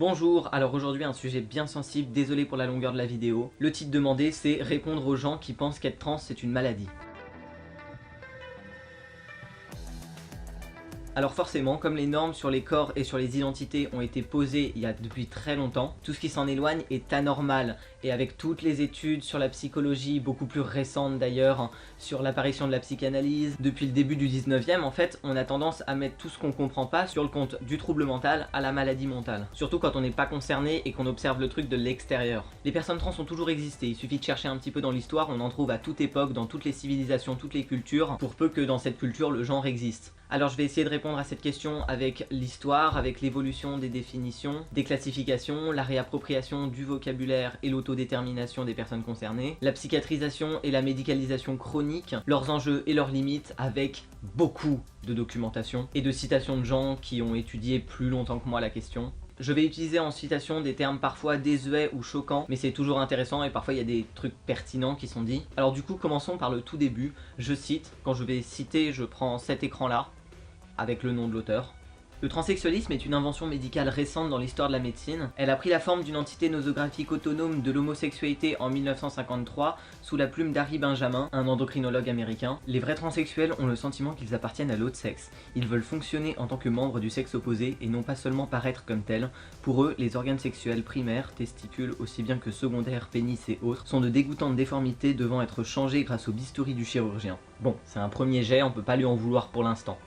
Bonjour, alors aujourd'hui un sujet bien sensible, désolé pour la longueur de la vidéo. Le titre demandé c'est répondre aux gens qui pensent qu'être trans c'est une maladie. Alors forcément, comme les normes sur les corps et sur les identités ont été posées il y a depuis très longtemps, tout ce qui s'en éloigne est anormal. Et avec toutes les études sur la psychologie, beaucoup plus récentes d'ailleurs, sur l'apparition de la psychanalyse, depuis le début du 19e, en fait, on a tendance à mettre tout ce qu'on comprend pas sur le compte du trouble mental à la maladie mentale. Surtout quand on n'est pas concerné et qu'on observe le truc de l'extérieur. Les personnes trans ont toujours existé, il suffit de chercher un petit peu dans l'histoire, on en trouve à toute époque, dans toutes les civilisations, toutes les cultures, pour peu que dans cette culture le genre existe. Alors je vais essayer de répondre à cette question avec l'histoire, avec l'évolution des définitions, des classifications, la réappropriation du vocabulaire et l'autodétermination des personnes concernées, la psychiatrisation et la médicalisation chronique, leurs enjeux et leurs limites avec beaucoup de documentation et de citations de gens qui ont étudié plus longtemps que moi la question. Je vais utiliser en citation des termes parfois désuets ou choquants, mais c'est toujours intéressant et parfois il y a des trucs pertinents qui sont dits. Alors du coup, commençons par le tout début. Je cite, quand je vais citer, je prends cet écran-là, avec le nom de l'auteur. Le transsexualisme est une invention médicale récente dans l'histoire de la médecine. Elle a pris la forme d'une entité nosographique autonome de l'homosexualité en 1953 sous la plume d'Harry Benjamin, un endocrinologue américain. Les vrais transsexuels ont le sentiment qu'ils appartiennent à l'autre sexe. Ils veulent fonctionner en tant que membres du sexe opposé et non pas seulement paraître comme tels. Pour eux, les organes sexuels primaires, testicules aussi bien que secondaires, pénis et autres, sont de dégoûtantes déformités devant être changés grâce au bistouri du chirurgien. Bon, c'est un premier jet, on peut pas lui en vouloir pour l'instant.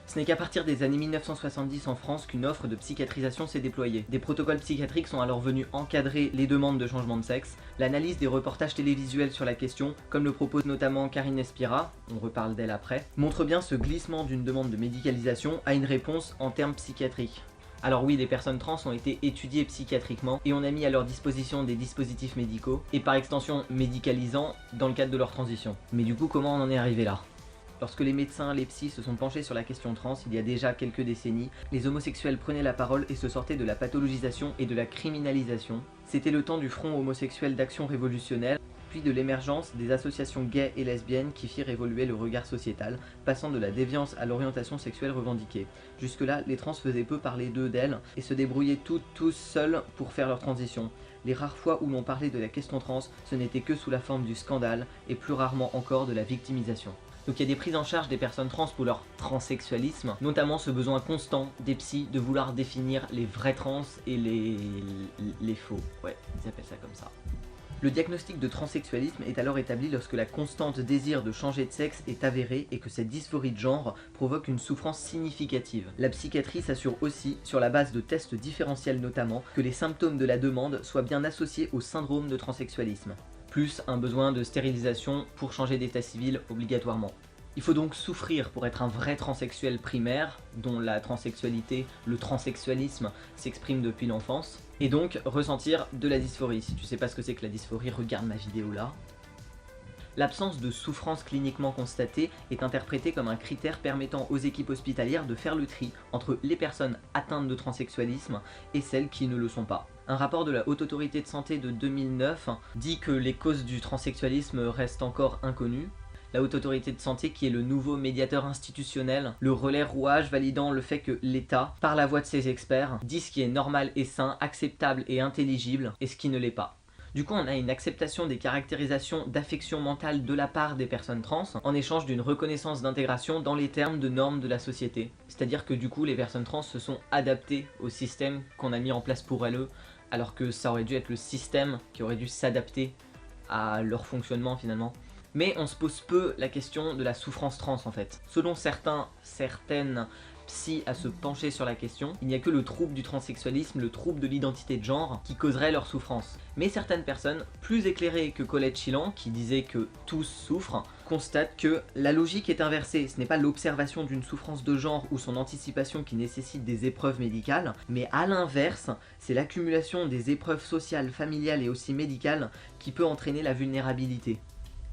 Ce n'est qu'à partir des années 1970 en France qu'une offre de psychiatrisation s'est déployée. Des protocoles psychiatriques sont alors venus encadrer les demandes de changement de sexe. L'analyse des reportages télévisuels sur la question, comme le propose notamment Karine Espira, on reparle d'elle après, montre bien ce glissement d'une demande de médicalisation à une réponse en termes psychiatriques. Alors oui, les personnes trans ont été étudiées psychiatriquement et on a mis à leur disposition des dispositifs médicaux et par extension médicalisants dans le cadre de leur transition. Mais du coup, comment on en est arrivé là ? Lorsque les médecins, les psys se sont penchés sur la question trans il y a déjà quelques décennies, les homosexuels prenaient la parole et se sortaient de la pathologisation et de la criminalisation. C'était le temps du Front homosexuel d'action révolutionnaire, puis de l'émergence des associations gays et lesbiennes qui firent évoluer le regard sociétal, passant de la déviance à l'orientation sexuelle revendiquée. Jusque-là, les trans faisaient peu parler d'eux, d'elles, et se débrouillaient tous seuls pour faire leur transition. Les rares fois où l'on parlait de la question trans, ce n'était que sous la forme du scandale, et plus rarement encore de la victimisation. Donc il y a des prises en charge des personnes trans pour leur transsexualisme, notamment ce besoin constant des psys de vouloir définir les vrais trans et les faux. Ouais, ils appellent ça comme ça. Le diagnostic de transsexualisme est alors établi lorsque la constante désir de changer de sexe est avérée et que cette dysphorie de genre provoque une souffrance significative. La psychiatrie s'assure aussi, sur la base de tests différentiels notamment, que les symptômes de la demande soient bien associés au syndrome de transsexualisme. Plus un besoin de stérilisation pour changer d'état civil obligatoirement. Il faut donc souffrir pour être un vrai transsexuel primaire, dont la transsexualité, le transsexualisme s'exprime depuis l'enfance, et donc ressentir de la dysphorie. Si tu sais pas ce que c'est que la dysphorie, regarde ma vidéo là. L'absence de souffrance cliniquement constatée est interprétée comme un critère permettant aux équipes hospitalières de faire le tri entre les personnes atteintes de transsexualisme et celles qui ne le sont pas. Un rapport de la Haute Autorité de Santé de 2009 dit que les causes du transsexualisme restent encore inconnues. La Haute Autorité de Santé qui est le nouveau médiateur institutionnel, le relais rouage validant le fait que l'État, par la voix de ses experts, dit ce qui est normal et sain, acceptable et intelligible et ce qui ne l'est pas. Du coup, on a une acceptation des caractérisations d'affection mentale de la part des personnes trans en échange d'une reconnaissance d'intégration dans les termes de normes de la société. C'est-à-dire que du coup, les personnes trans se sont adaptées au système qu'on a mis en place pour elles, alors que ça aurait dû être le système qui aurait dû s'adapter à leur fonctionnement finalement. Mais on se pose peu la question de la souffrance trans en fait. Selon certaines psy à se pencher sur la question, il n'y a que le trouble du transsexualisme, le trouble de l'identité de genre qui causerait leur souffrance. Mais certaines personnes, plus éclairées que Colette Chilan, qui disait que tous souffrent, constatent que la logique est inversée. Ce n'est pas l'observation d'une souffrance de genre ou son anticipation qui nécessite des épreuves médicales, mais à l'inverse, c'est l'accumulation des épreuves sociales, familiales et aussi médicales qui peut entraîner la vulnérabilité.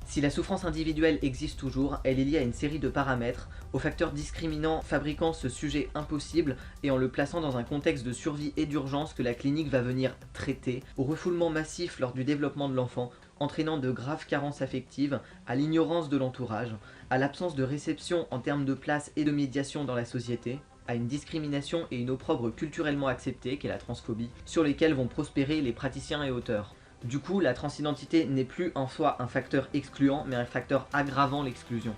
Si la souffrance individuelle existe toujours, elle est liée à une série de paramètres, aux facteurs discriminants fabriquant ce sujet impossible et en le plaçant dans un contexte de survie et d'urgence que la clinique va venir traiter, au refoulement massif lors du développement de l'enfant, entraînant de graves carences affectives, à l'ignorance de l'entourage, à l'absence de réception en termes de place et de médiation dans la société, à une discrimination et une opprobre culturellement acceptée, qu'est la transphobie, sur lesquelles vont prospérer les praticiens et auteurs. Du coup, la transidentité n'est plus en soi un facteur excluant, mais un facteur aggravant l'exclusion.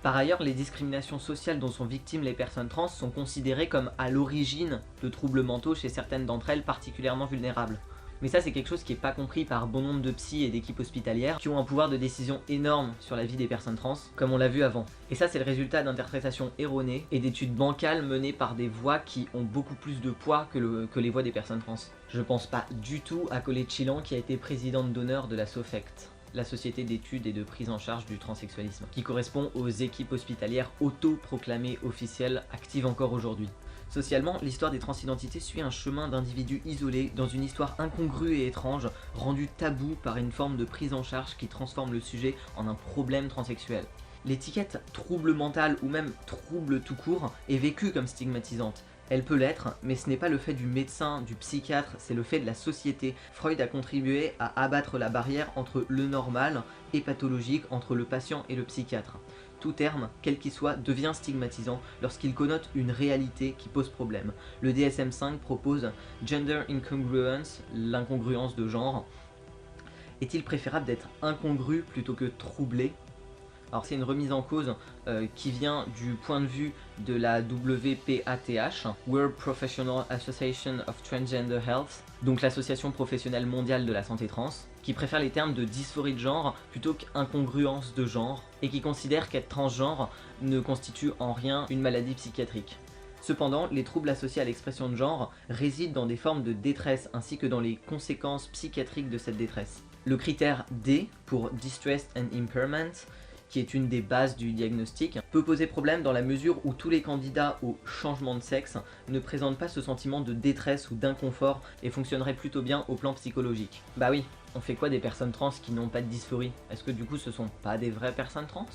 Par ailleurs, les discriminations sociales dont sont victimes les personnes trans sont considérées comme à l'origine de troubles mentaux chez certaines d'entre elles particulièrement vulnérables. Mais ça, c'est quelque chose qui n'est pas compris par bon nombre de psys et d'équipes hospitalières qui ont un pouvoir de décision énorme sur la vie des personnes trans, comme on l'a vu avant. Et ça, c'est le résultat d'interprétations erronées et d'études bancales menées par des voix qui ont beaucoup plus de poids que les voix des personnes trans. Je pense pas du tout à Colette Chilan qui a été présidente d'honneur de la SOFECT, la Société d'études et de prise en charge du transsexualisme, qui correspond aux équipes hospitalières auto-proclamées officielles actives encore aujourd'hui. Socialement, l'histoire des transidentités suit un chemin d'individus isolés dans une histoire incongrue et étrange, rendue tabou par une forme de prise en charge qui transforme le sujet en un problème transsexuel. L'étiquette trouble mental ou même trouble tout court est vécue comme stigmatisante. Elle peut l'être, mais ce n'est pas le fait du médecin, du psychiatre, c'est le fait de la société. Freud a contribué à abattre la barrière entre le normal et pathologique, entre le patient et le psychiatre. Tout terme, quel qu'il soit, devient stigmatisant lorsqu'il connote une réalité qui pose problème. Le DSM-5 propose Gender Incongruence, l'incongruence de genre. Est-il préférable d'être incongru plutôt que troublé ? Alors c'est une remise en cause qui vient du point de vue de la WPATH, World Professional Association of Transgender Health, donc l'association professionnelle mondiale de la santé trans, qui préfère les termes de dysphorie de genre plutôt qu'incongruence de genre, et qui considère qu'être transgenre ne constitue en rien une maladie psychiatrique. Cependant, les troubles associés à l'expression de genre résident dans des formes de détresse ainsi que dans les conséquences psychiatriques de cette détresse. Le critère D pour Distress and Impairment, qui est une des bases du diagnostic, peut poser problème dans la mesure où tous les candidats au changement de sexe ne présentent pas ce sentiment de détresse ou d'inconfort et fonctionneraient plutôt bien au plan psychologique. Bah oui, on fait quoi des personnes trans qui n'ont pas de dysphorie? Est-ce que du coup ce sont pas des vraies personnes trans?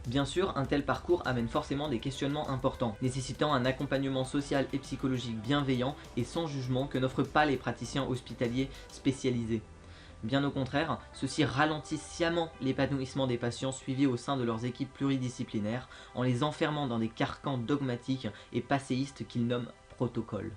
Bien sûr, un tel parcours amène forcément des questionnements importants, nécessitant un accompagnement social et psychologique bienveillant et sans jugement que n'offrent pas les praticiens hospitaliers spécialisés. Bien au contraire, ceux-ci ralentissent sciemment l'épanouissement des patients suivis au sein de leurs équipes pluridisciplinaires en les enfermant dans des carcans dogmatiques et passéistes qu'ils nomment protocoles.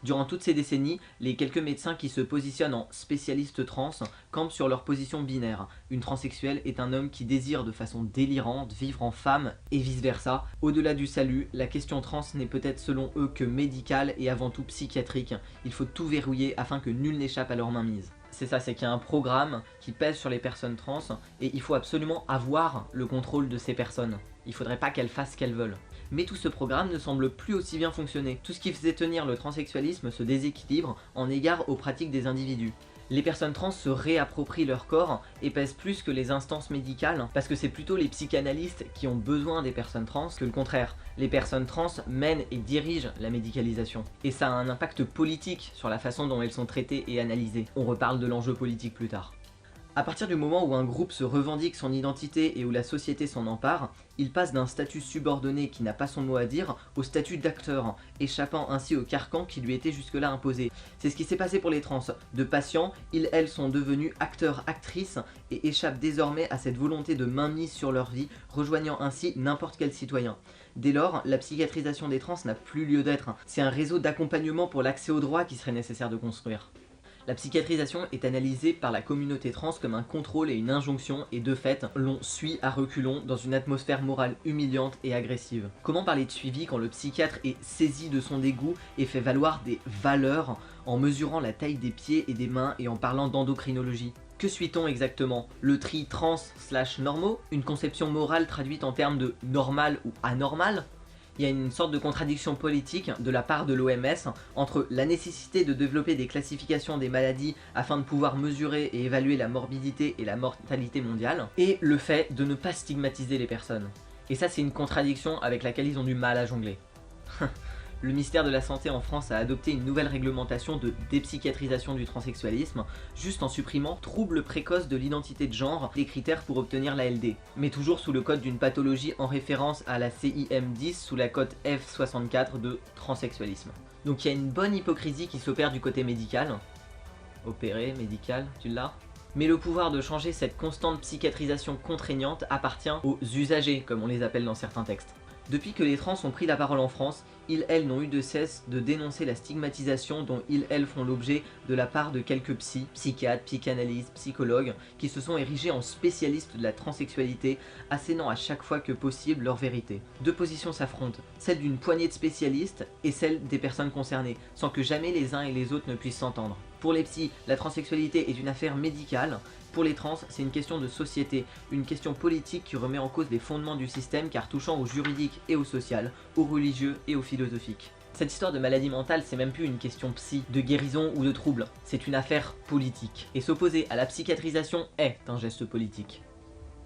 Durant toutes ces décennies, les quelques médecins qui se positionnent en spécialistes trans campent sur leur position binaire. Une transsexuelle est un homme qui désire de façon délirante vivre en femme et vice-versa. Au-delà du salut, la question trans n'est peut-être selon eux que médicale et avant tout psychiatrique. Il faut tout verrouiller afin que nul n'échappe à leur mainmise. C'est ça, c'est qu'il y a un programme qui pèse sur les personnes trans et il faut absolument avoir le contrôle de ces personnes. Il faudrait pas qu'elles fassent ce qu'elles veulent. Mais tout ce programme ne semble plus aussi bien fonctionner. Tout ce qui faisait tenir le transsexualisme se déséquilibre en égard aux pratiques des individus. Les personnes trans se réapproprient leur corps et pèsent plus que les instances médicales parce que c'est plutôt les psychanalystes qui ont besoin des personnes trans que le contraire. Les personnes trans mènent et dirigent la médicalisation. Et ça a un impact politique sur la façon dont elles sont traitées et analysées. On reparle de l'enjeu politique plus tard. À partir du moment où un groupe se revendique son identité et où la société s'en empare, il passe d'un statut subordonné qui n'a pas son mot à dire au statut d'acteur, échappant ainsi au carcan qui lui était jusque-là imposé. C'est ce qui s'est passé pour les trans. De patients, elles sont devenus acteurs-actrices et échappent désormais à cette volonté de mainmise sur leur vie, rejoignant ainsi n'importe quel citoyen. Dès lors, la psychiatrisation des trans n'a plus lieu d'être. C'est un réseau d'accompagnement pour l'accès aux droits qui serait nécessaire de construire. La psychiatrisation est analysée par la communauté trans comme un contrôle et une injonction et de fait, l'on suit à reculons dans une atmosphère morale humiliante et agressive. Comment parler de suivi quand le psychiatre est saisi de son dégoût et fait valoir des valeurs en mesurant la taille des pieds et des mains et en parlant d'endocrinologie? Que suit-on exactement? Le tri trans/normaux? Une conception morale traduite en termes de normal ou anormal? Il y a une sorte de contradiction politique de la part de l'OMS entre la nécessité de développer des classifications des maladies afin de pouvoir mesurer et évaluer la morbidité et la mortalité mondiale, et le fait de ne pas stigmatiser les personnes. Et ça, c'est une contradiction avec laquelle ils ont du mal à jongler. Le ministère de la Santé en France a adopté une nouvelle réglementation de dépsychiatrisation du transsexualisme, juste en supprimant troubles précoces de l'identité de genre, des critères pour obtenir l'ALD, mais toujours sous le code d'une pathologie en référence à la CIM-10 sous la cote F64 de transsexualisme. Donc il y a une bonne hypocrisie qui s'opère du côté médical. Opéré, médical, tu l'as ? Mais le pouvoir de changer cette constante psychiatrisation contraignante appartient aux usagers, comme on les appelle dans certains textes. Depuis que les trans ont pris la parole en France, ils, elles, n'ont eu de cesse de dénoncer la stigmatisation dont ils, elles, font l'objet de la part de quelques psychiatres, psychanalystes, psychologues, qui se sont érigés en spécialistes de la transsexualité, assénant à chaque fois que possible leur vérité. Deux positions s'affrontent, celle d'une poignée de spécialistes et celle des personnes concernées, sans que jamais les uns et les autres ne puissent s'entendre. Pour les psys, la transsexualité est une affaire médicale. Pour les trans, c'est une question de société, une question politique qui remet en cause les fondements du système car touchant au juridique et au social, au religieux et au philosophique. Cette histoire de maladie mentale, c'est même plus une question psy, de guérison ou de trouble, c'est une affaire politique. Et s'opposer à la psychiatrisation est un geste politique.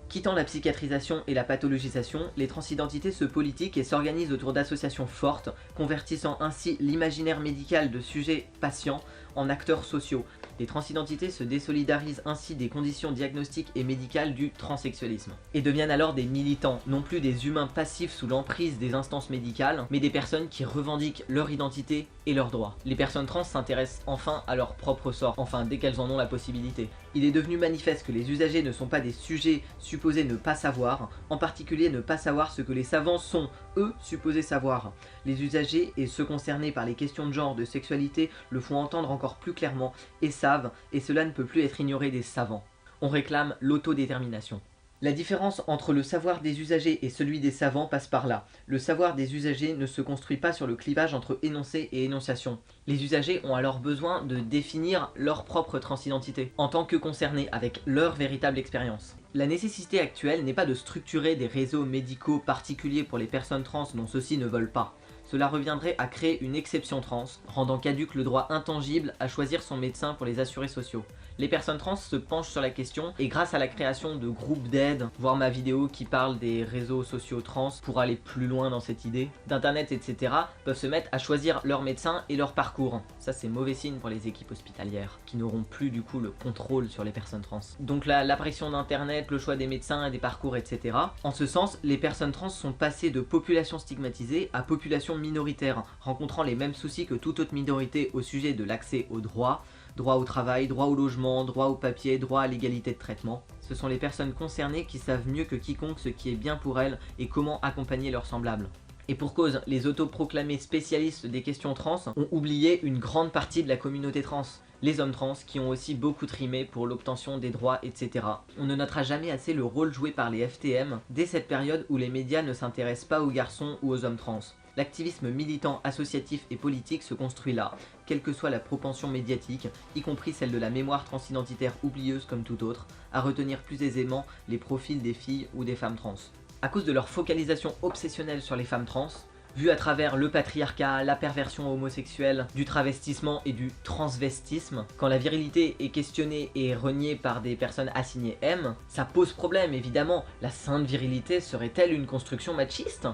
Quittant la psychiatrisation et la pathologisation, les transidentités se politiquent et s'organisent autour d'associations fortes, convertissant ainsi l'imaginaire médical de sujets patients en acteurs sociaux. Les transidentités se désolidarisent ainsi des conditions diagnostiques et médicales du transsexualisme, et deviennent alors des militants, non plus des humains passifs sous l'emprise des instances médicales, mais des personnes qui revendiquent leur identité et leurs droits. Les personnes trans s'intéressent enfin à leur propre sort, enfin dès qu'elles en ont la possibilité. Il est devenu manifeste que les usagers ne sont pas des sujets supposés ne pas savoir, en particulier ne pas savoir ce que les savants sont, eux, supposés savoir. Les usagers et ceux concernés par les questions de genre, de sexualité, le font entendre encore plus clairement, et savent, et cela ne peut plus être ignoré des savants. On réclame l'autodétermination. La différence entre le savoir des usagers et celui des savants passe par là. Le savoir des usagers ne se construit pas sur le clivage entre énoncé et énonciation. Les usagers ont alors besoin de définir leur propre transidentité, en tant que concernés avec leur véritable expérience. La nécessité actuelle n'est pas de structurer des réseaux médicaux particuliers pour les personnes trans dont ceux-ci ne veulent pas. Cela reviendrait à créer une exception trans, rendant caduque le droit intangible à choisir son médecin pour les assurés sociaux. Les personnes trans se penchent sur la question et grâce à la création de groupes d'aide, voire ma vidéo qui parle des réseaux sociaux trans pour aller plus loin dans cette idée, d'internet etc, peuvent se mettre à choisir leur médecin et leur parcours. Ça c'est mauvais signe pour les équipes hospitalières, qui n'auront plus du coup le contrôle sur les personnes trans. Donc l'apparition d'internet, le choix des médecins et des parcours etc. En ce sens, les personnes trans sont passées de population stigmatisée à population minoritaire, rencontrant les mêmes soucis que toute autre minorité au sujet de l'accès aux droits, droit au travail, droit au logement, droit au papier, droit à l'égalité de traitement. Ce sont les personnes concernées qui savent mieux que quiconque ce qui est bien pour elles et comment accompagner leurs semblables. Et pour cause, les autoproclamés spécialistes des questions trans ont oublié une grande partie de la communauté trans. Les hommes trans qui ont aussi beaucoup trimé pour l'obtention des droits, etc. On ne notera jamais assez le rôle joué par les FTM dès cette période où les médias ne s'intéressent pas aux garçons ou aux hommes trans. L'activisme militant, associatif et politique se construit là, quelle que soit la propension médiatique, y compris celle de la mémoire transidentitaire oublieuse comme tout autre, à retenir plus aisément les profils des filles ou des femmes trans. À cause de leur focalisation obsessionnelle sur les femmes trans, vue à travers le patriarcat, la perversion homosexuelle, du travestissement et du transvestisme, quand la virilité est questionnée et reniée par des personnes assignées M, ça pose problème évidemment. La sainte virilité serait-elle une construction machiste ?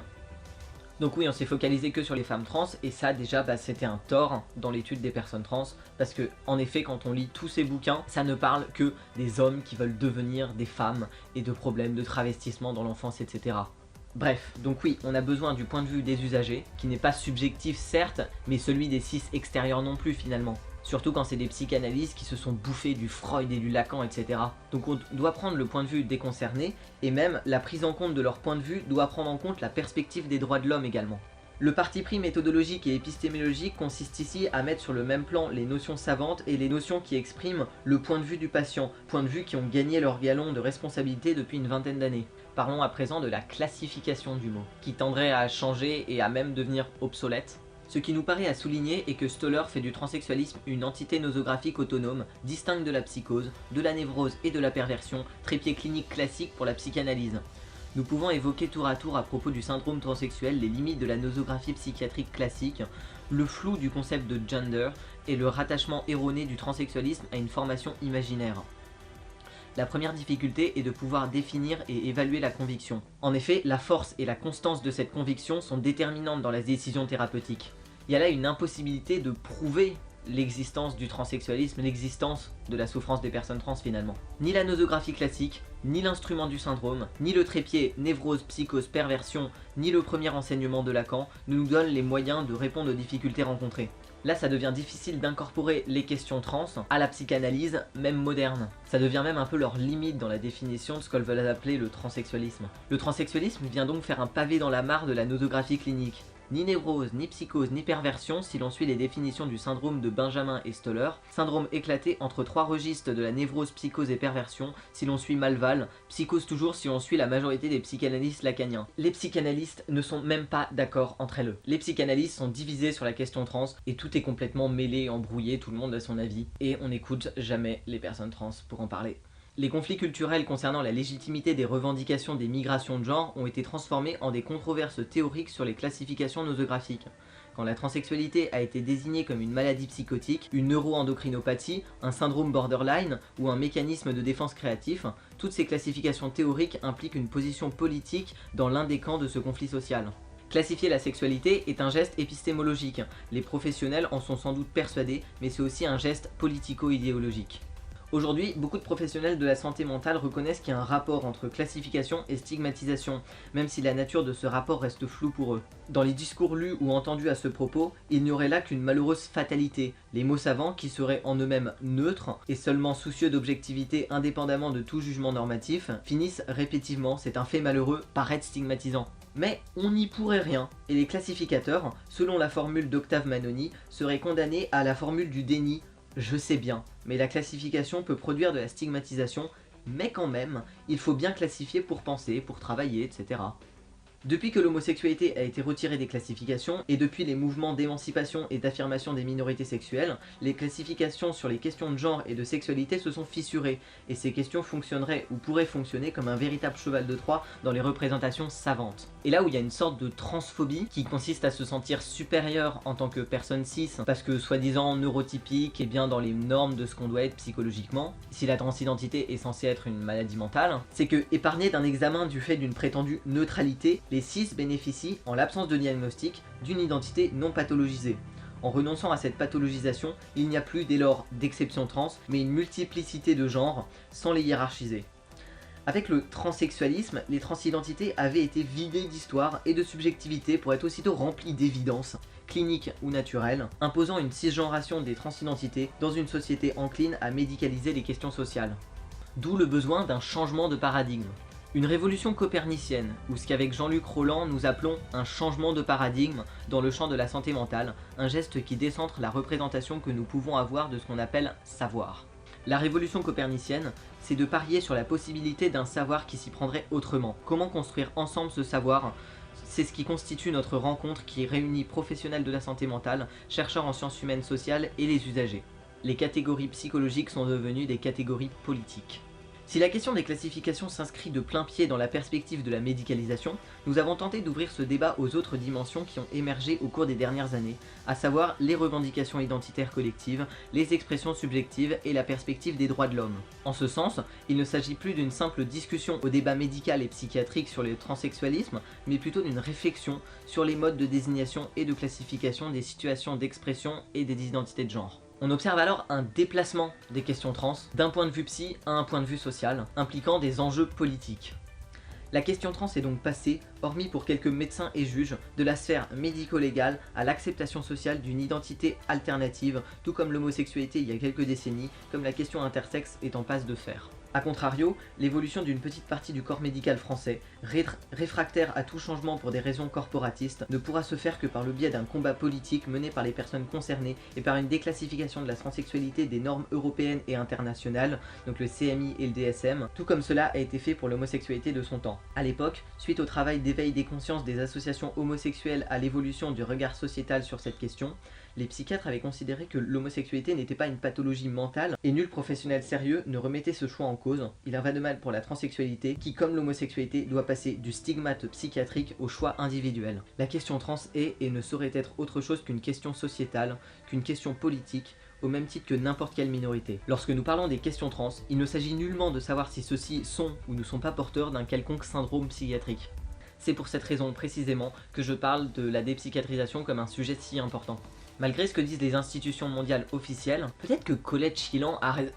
Donc oui, on s'est focalisé que sur les femmes trans, et ça déjà c'était un tort dans l'étude des personnes trans, parce que en effet quand on lit tous ces bouquins, ça ne parle que des hommes qui veulent devenir des femmes, et de problèmes de travestissement dans l'enfance, etc. Bref, donc oui, on a besoin du point de vue des usagers, qui n'est pas subjectif certes, mais celui des cis extérieurs non plus finalement. Surtout quand c'est des psychanalystes qui se sont bouffés du Freud et du Lacan, etc. Donc on doit prendre le point de vue des concernés, et même la prise en compte de leur point de vue doit prendre en compte la perspective des droits de l'homme également. Le parti pris méthodologique et épistémologique consiste ici à mettre sur le même plan les notions savantes et les notions qui expriment le point de vue du patient, point de vue qui ont gagné leur galon de responsabilité depuis une vingtaine d'années. Parlons à présent de la classification du mot, qui tendrait à changer et à même devenir obsolète. Ce qui nous paraît à souligner est que Stoller fait du transsexualisme une entité nosographique autonome, distincte de la psychose, de la névrose et de la perversion, trépied clinique classique pour la psychanalyse. Nous pouvons évoquer tour à tour à propos du syndrome transsexuel les limites de la nosographie psychiatrique classique, le flou du concept de gender et le rattachement erroné du transsexualisme à une formation imaginaire. La première difficulté est de pouvoir définir et évaluer la conviction. En effet, la force et la constance de cette conviction sont déterminantes dans la décision thérapeutique. Il y a là une impossibilité de prouver l'existence du transsexualisme, l'existence de la souffrance des personnes trans finalement. Ni la nosographie classique, ni l'instrument du syndrome, ni le trépied névrose, psychose, perversion, ni le premier enseignement de Lacan ne nous donnent les moyens de répondre aux difficultés rencontrées. Là, ça devient difficile d'incorporer les questions trans à la psychanalyse, même moderne. Ça devient même un peu leur limite dans la définition de ce qu'elles veulent appeler le transsexualisme. Le transsexualisme vient donc faire un pavé dans la mare de la notographie clinique. Ni névrose, ni psychose, ni perversion si l'on suit les définitions du syndrome de Benjamin et Stoller, syndrome éclaté entre 3 registres de la névrose, psychose et perversion si l'on suit Malval, psychose toujours si l'on suit la majorité des psychanalystes lacaniens. Les psychanalystes ne sont même pas d'accord entre elles. Les psychanalystes sont divisés sur la question trans et tout est complètement mêlé, embrouillé, tout le monde a son avis et on n'écoute jamais les personnes trans pour en parler. Les conflits culturels concernant la légitimité des revendications des migrations de genre ont été transformés en des controverses théoriques sur les classifications nosographiques. Quand la transsexualité a été désignée comme une maladie psychotique, une neuroendocrinopathie, un syndrome borderline ou un mécanisme de défense créatif, toutes ces classifications théoriques impliquent une position politique dans l'un des camps de ce conflit social. Classifier la sexualité est un geste épistémologique, les professionnels en sont sans doute persuadés, mais c'est aussi un geste politico-idéologique. Aujourd'hui, beaucoup de professionnels de la santé mentale reconnaissent qu'il y a un rapport entre classification et stigmatisation, même si la nature de ce rapport reste floue pour eux. Dans les discours lus ou entendus à ce propos, il n'y aurait là qu'une malheureuse fatalité. Les mots savants, qui seraient en eux-mêmes neutres et seulement soucieux d'objectivité indépendamment de tout jugement normatif, finissent répétitivement, c'est un fait malheureux, par être stigmatisants. Mais on n'y pourrait rien, et les classificateurs, selon la formule d'Octave Manoni, seraient condamnés à la formule du déni. Je sais bien, mais la classification peut produire de la stigmatisation, mais quand même, il faut bien classifier pour penser, pour travailler, etc. Depuis que l'homosexualité a été retirée des classifications, et depuis les mouvements d'émancipation et d'affirmation des minorités sexuelles, les classifications sur les questions de genre et de sexualité se sont fissurées, et ces questions fonctionneraient ou pourraient fonctionner comme un véritable cheval de Troie dans les représentations savantes. Et là où il y a une sorte de transphobie qui consiste à se sentir supérieur en tant que personne cis, parce que soi-disant neurotypique et bien dans les normes de ce qu'on doit être psychologiquement, si la transidentité est censée être une maladie mentale, c'est que, épargné d'un examen du fait d'une prétendue neutralité, les cis bénéficient, en l'absence de diagnostic, d'une identité non pathologisée. En renonçant à cette pathologisation, il n'y a plus dès lors d'exception trans, mais une multiplicité de genres, sans les hiérarchiser. Avec le transsexualisme, les transidentités avaient été vidées d'histoire et de subjectivité pour être aussitôt remplies d'évidence, cliniques ou naturelles, imposant une cisgenration des transidentités dans une société encline à médicaliser les questions sociales. D'où le besoin d'un changement de paradigme. Une révolution copernicienne, ou ce qu'avec Jean-Luc Roland nous appelons un changement de paradigme dans le champ de la santé mentale, un geste qui décentre la représentation que nous pouvons avoir de ce qu'on appelle savoir. La révolution copernicienne, c'est de parier sur la possibilité d'un savoir qui s'y prendrait autrement. Comment construire ensemble ce savoir ? C'est ce qui constitue notre rencontre qui réunit professionnels de la santé mentale, chercheurs en sciences humaines sociales et les usagers. Les catégories psychologiques sont devenues des catégories politiques. Si la question des classifications s'inscrit de plein pied dans la perspective de la médicalisation, nous avons tenté d'ouvrir ce débat aux autres dimensions qui ont émergé au cours des dernières années, à savoir les revendications identitaires collectives, les expressions subjectives et la perspective des droits de l'homme. En ce sens, il ne s'agit plus d'une simple discussion au débat médical et psychiatrique sur le transsexualisme, mais plutôt d'une réflexion sur les modes de désignation et de classification des situations d'expression et des identités de genre. On observe alors un déplacement des questions trans d'un point de vue psy à un point de vue social, impliquant des enjeux politiques. La question trans est donc passée, hormis pour quelques médecins et juges, de la sphère médico-légale à l'acceptation sociale d'une identité alternative, tout comme l'homosexualité il y a quelques décennies, comme la question intersexe est en passe de faire. A contrario, l'évolution d'une petite partie du corps médical français, réfractaire à tout changement pour des raisons corporatistes, ne pourra se faire que par le biais d'un combat politique mené par les personnes concernées et par une déclassification de la transsexualité des normes européennes et internationales, donc le CMI et le DSM, tout comme cela a été fait pour l'homosexualité de son temps. A l'époque, suite au travail d'éveil des consciences des associations homosexuelles à l'évolution du regard sociétal sur cette question, les psychiatres avaient considéré que l'homosexualité n'était pas une pathologie mentale et nul professionnel sérieux ne remettait ce choix en cause. Il en va de même pour la transsexualité qui, comme l'homosexualité, doit passer du stigmate psychiatrique au choix individuel. La question trans est et ne saurait être autre chose qu'une question sociétale, qu'une question politique, au même titre que n'importe quelle minorité. Lorsque nous parlons des questions trans, il ne s'agit nullement de savoir si ceux-ci sont ou ne sont pas porteurs d'un quelconque syndrome psychiatrique. C'est pour cette raison précisément que je parle de la dépsychiatrisation comme un sujet si important. Malgré ce que disent les institutions mondiales officielles, peut-être que Colette Chilan a raison.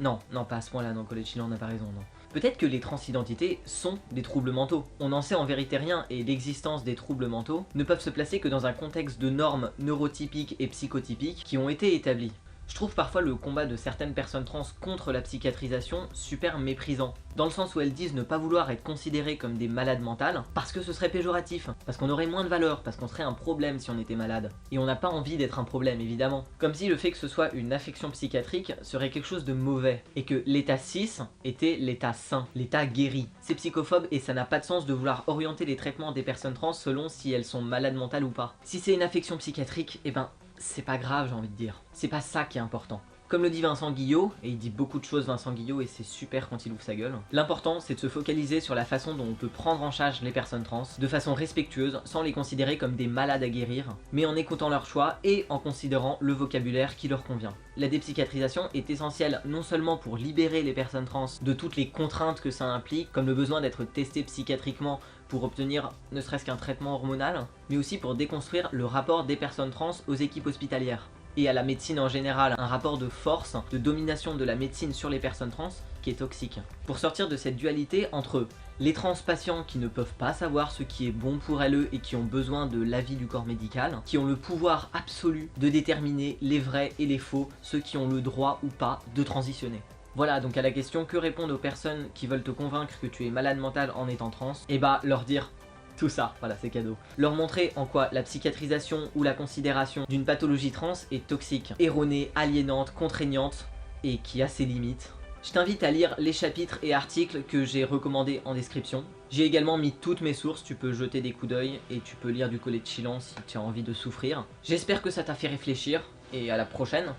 Non, pas à ce point-là, non, Colette Chilan n'a pas raison, non. Peut-être que les transidentités sont des troubles mentaux. On n'en sait en vérité rien et l'existence des troubles mentaux ne peuvent se placer que dans un contexte de normes neurotypiques et psychotypiques qui ont été établies. Je trouve parfois le combat de certaines personnes trans contre la psychiatrisation super méprisant, dans le sens où elles disent ne pas vouloir être considérées comme des malades mentales parce que ce serait péjoratif, parce qu'on aurait moins de valeur, parce qu'on serait un problème si on était malade. Et on n'a pas envie d'être un problème évidemment. Comme si le fait que ce soit une affection psychiatrique serait quelque chose de mauvais, et que l'état 6 était l'état sain, l'état guéri. C'est psychophobe et ça n'a pas de sens de vouloir orienter les traitements des personnes trans selon si elles sont malades mentales ou pas. Si c'est une affection psychiatrique, eh ben c'est pas grave, j'ai envie de dire. C'est pas ça qui est important. Comme le dit Vincent Guillot, et il dit beaucoup de choses Vincent Guillot et c'est super quand il ouvre sa gueule, l'important c'est de se focaliser sur la façon dont on peut prendre en charge les personnes trans de façon respectueuse, sans les considérer comme des malades à guérir, mais en écoutant leurs choix et en considérant le vocabulaire qui leur convient. La dépsychiatrisation est essentielle non seulement pour libérer les personnes trans de toutes les contraintes que ça implique, comme le besoin d'être testé psychiatriquement pour obtenir ne serait-ce qu'un traitement hormonal, mais aussi pour déconstruire le rapport des personnes trans aux équipes hospitalières et à la médecine en général, un rapport de force, de domination de la médecine sur les personnes trans qui est toxique. Pour sortir de cette dualité entre les trans patients qui ne peuvent pas savoir ce qui est bon pour elles et qui ont besoin de l'avis du corps médical, qui ont le pouvoir absolu de déterminer les vrais et les faux, ceux qui ont le droit ou pas de transitionner. Voilà, donc à la question que répondre aux personnes qui veulent te convaincre que tu es malade mental en étant trans, et bah leur dire tout ça, voilà c'est cadeau. Leur montrer en quoi la psychiatrisation ou la considération d'une pathologie trans est toxique, erronée, aliénante, contraignante et qui a ses limites. Je t'invite à lire les chapitres et articles que j'ai recommandés en description. J'ai également mis toutes mes sources, tu peux jeter des coups d'œil et tu peux lire du Collet de Chilan si tu as envie de souffrir. J'espère que ça t'a fait réfléchir et à la prochaine.